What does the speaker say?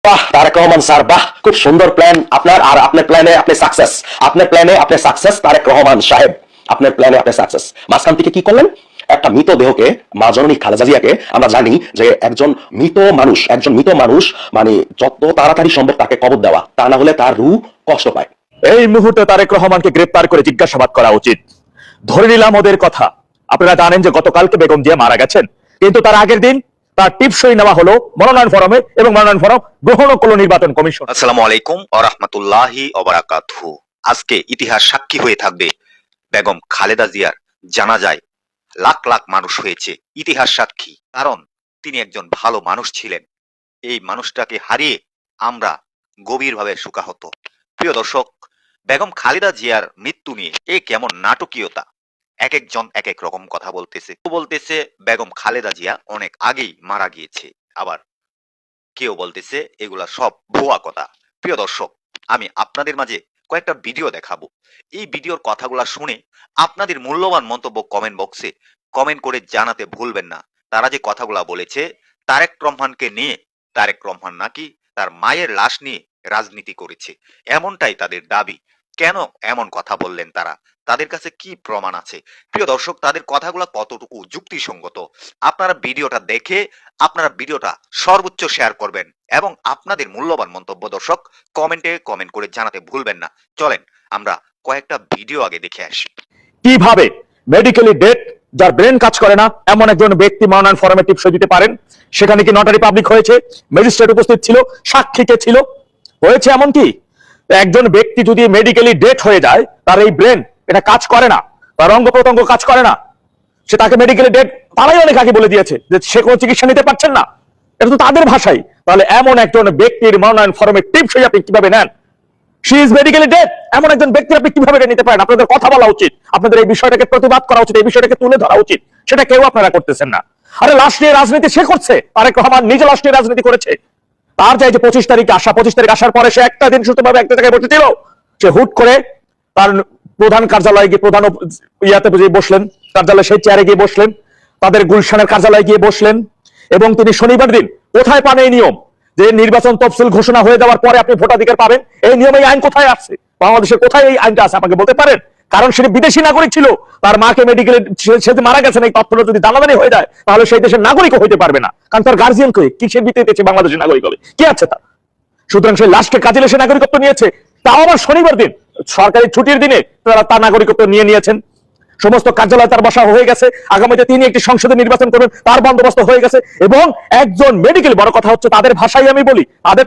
বাহ তারেক রহমান স্যার, বাহ খুব সুন্দর প্ল্যান আপনার। আর আপনার প্ল্যানে আপনি সাকসেস, আপনার প্ল্যানে আপনি সাকসেস তারেক রহমান সাহেব, আপনার প্ল্যানে আপনি সাকসেস। মাঝখান থেকে কি করলেন? একটা মৃত দেহকে, মা জননী খালেদা জিয়াকে, আমরা জানি যে একজন মৃত মানুষ মানে যত তাড়াতাড়ি সম্ভব তাকে কবর দেওয়া, তা না হলে তার রূহ কষ্ট পায়। এই মুহূর্তে তারেক রহমানকে গ্রেপ্তার করে জিজ্ঞাসাবাদ করা উচিত। ধরে নিলাম ওদের কথা, আপনারা জানেন যে গতকালকে বেগম জিয়া মারা গেছেন, কিন্তু তার আগের দিন তার টিপসই নেওয়া হলো মনোনয়ন ফরমে এবং মনোনয়ন ফরম গ্রহণ করলো নির্বাচন কমিশন। আসসালামু আলাইকুম ওয়া রাহমাতুল্লাহি ওয়া বারাকাতুহু। আজকে ইতিহাস সাক্ষী হয়ে থাকবে বেগম খালেদা জিয়ার জানাজায় লাখ লাখ মানুষ হয়েছে ইতিহাস সাক্ষী, কারণ তিনি একজন ভালো মানুষ ছিলেন। এই মানুষটাকে হারিয়ে আমরা গভীরভাবে শোকাহত। প্রিয় দর্শক, বেগম খালেদা জিয়ার মৃত্যু নিয়ে এ কেমন নাটকীয়তা, এক একজন এক এক রকম কথা বলতেছে বেগম খালেদা জিয়া অনেক আগেই মারা গিয়েছে, আবার কেউ বলতেছে এগুলা সব ভুয়া কথা। প্রিয় দর্শক, আমি আপনাদের মাঝে কয়েকটা ভিডিও দেখাবো। এই ভিডিওর কথাগুলা শুনে আপনাদের মূল্যবান মন্তব্য কমেন্ট বক্সে কমেন্ট করে জানাতে ভুলবেন না। তারা যে কথাগুলা বলেছে তারেক রহমানকে নিয়ে, তারেক রহমান নাকি তার মায়ের লাশ নিয়ে রাজনীতি করেছে, এমনটাই তাদের দাবি। কেন এমন কথা বললেন তারা? তাদের কাছে কি প্রমাণ আছে? প্রিয় দর্শক, তাদের কথাগুলো কতটুকু যুক্তিসঙ্গত, আপনারা ভিডিওটা দেখে আপনারা ভিডিওটা সর্বোচ্চ শেয়ার করবেন এবং আপনাদের মূল্যবান মন্তব্য দর্শক কমেন্টে কমেন্ট করে জানাতে ভুলবেন না। চলেন আমরা কয়েকটা ভিডিও আগে দেখে আসি। কিভাবে মেডিকেলি ডেড, যার ব্রেন কাজ করে না, এমন একজন ব্যক্তি মনোনয়ন ফরমে টিপসই দিতে পারেন? সেখানে কি নটারি পাবলিক হয়েছে, ম্যাজিস্ট্রেট উপস্থিত ছিল, সাক্ষী কে ছিল? হয়েছে এমন কি? একজন ব্যক্তি যদি মেডিকেলি ডেথ হয়ে যায়, তার এই ব্রেন এটা কাজ করে না, তার অঙ্গ প্রত্যঙ্গ কাজ করে না, সে তাকে মেডিকেলি ডেথ, তারাই অনেক আগে বলে দিয়েছে যে সে কোনো চিকিৎসা নিতে পারছেন না, এটা তো তাদের ভাষাই। তাহলে এমন একজন ব্যক্তির মনোনয়ন ফরমে টিপসই আপনি কিভাবে নেন? শি ইজ মেডিকেলি ডেড, এমন একজন ব্যক্তির আপনি কিভাবে নিতে পারেন? আপনাদের কথা বলা উচিত, আপনাদের এই বিষয়টাকে প্রতিবাদ করা উচিত, এই বিষয়টাকে তুলে ধরা উচিত। সেটা কেউ আপনারা করতেছেন না। আরে লাশ নিয়ে রাজনীতি সে করছে, তারেক রহমান নিজে লাশ নিয়ে রাজনীতি করেছে। তার চাই যে 25 তারিখ আসার পরে সে একটা দিন সুস্থভাবে একটা জায়গায় বসে ছিল, সে হুট করে তার প্রধান কার্যালয়ে গিয়ে, প্রধান ইয়াতে বসলেন, কার্যালয়ে সেই চেয়ারে গিয়ে বসলেন, তাদের গুলশানের কার্যালয়ে গিয়ে বসলেন, এবং তিনি শনিবার দিন কোথায় পান এই নিয়ম যে নির্বাচন তফসিল ঘোষণা হয়ে যাওয়ার পরে আপনি ভোটাধিকার পাবেন? এই নিয়ম, এই আইন কোথায় আছে? বাংলাদেশের কোথায় এই আইনটা আছে আমাকে বলতে পারেন? কারণ সে বিদেশি নাগরিক ছিল, তার মাকে মেডিকেলে সে মারা গেছেন, এই তথ্যটা যদি দানাদানি হয়ে যায় তাহলে সেই দেশের নাগরিকও হইতে পারবে না, কারণ তার গার্জিয়ান কে কিসের ভিত্তিতে বাংলাদেশের নাগরিক হবে? কি আছে তার? সুতরাং সেই লাশকে কাজে সে নাগরিকত্ব নিয়েছে, তাও আবার শনিবার দিন, সরকারি ছুটির দিনে তার নাগরিকত্ব নিয়েছেন। সমস্ত কার্যালয় তার বসা হয়ে গেছে, আগামীতে তিনি একটি সংসদে নির্বাচন করবেন, তার বন্দোবস্ত হয়ে গেছে। এবং একজন মেডিকেল, বড় কথা হচ্ছে তাদের ভাষাই আমি বলি, তাদের